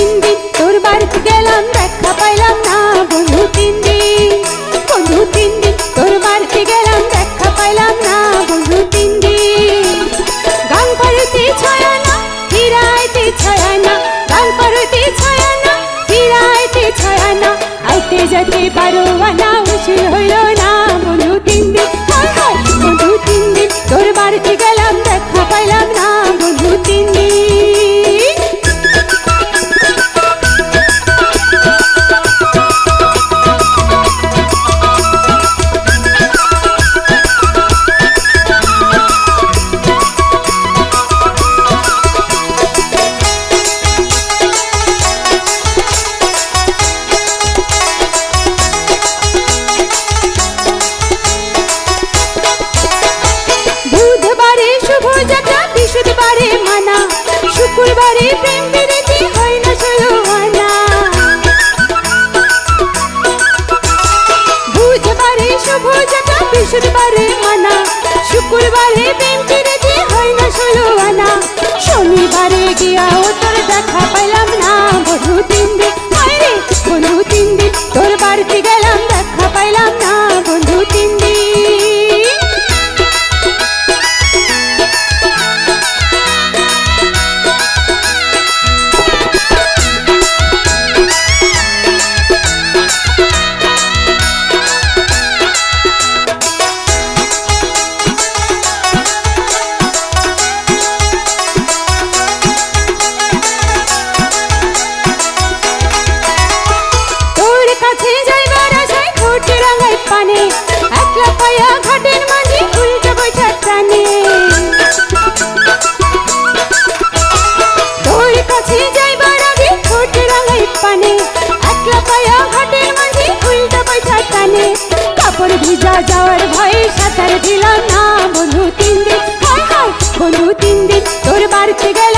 তিন দিন তোর বাড়িতে গেলাম দেখা পাইলাম না বন্ধু তিন দিন, বন্ধু তিন দিন তোর বাড়িতে গেলাম দেখা পাইলাম না বন্ধু তিন দিন। গান পারতে ছায়া না ফিরাইতে ছায়া না, গান পারতে ছায়া না ফিরাইতে ছায়া না, আইতে যেতে পারো না উচিত হইল না বন্ধু তিন দিন। হায় হায় বন্ধু তিন দিন তোর বাড়িতে গেলাম দেখা পাইলাম না বন্ধু তিন দিন। বৃহস্পতিবারে মানা, শুক্রবারে প্রেম বিরতি হয় না ষোলো আনা, বুধবারে শুভ যাত্রা বৃহস্পতিবারে মানা, শুক্রবারে প্রেম বিরতি হয় না ষোলো আনা, শনিবারে গিয়াও তোর দেখা পাইলাম না বন্ধু তিন দিন। হায় রে বন্ধু তিন দিন তোর বাড়িতে গেলাম দেখা পাইলাম না বন্ধু তিন দিন। একলা পায়া ঘাটের মাঝে উল্টা বৈঠা টানে, তোর কাছে যাইবার আগে ঠোঁট রাঙাই পানে, একলা পায়া ঘাটের মাঝে উল্টা বৈঠা টানে, কাপড় ভিজা যাওয়ার ভয়ে সাঁতার দিলাম না বন্ধু তিন দিন। হায় হায় বন্ধু তিন দিন তোর বাড়িতে গেল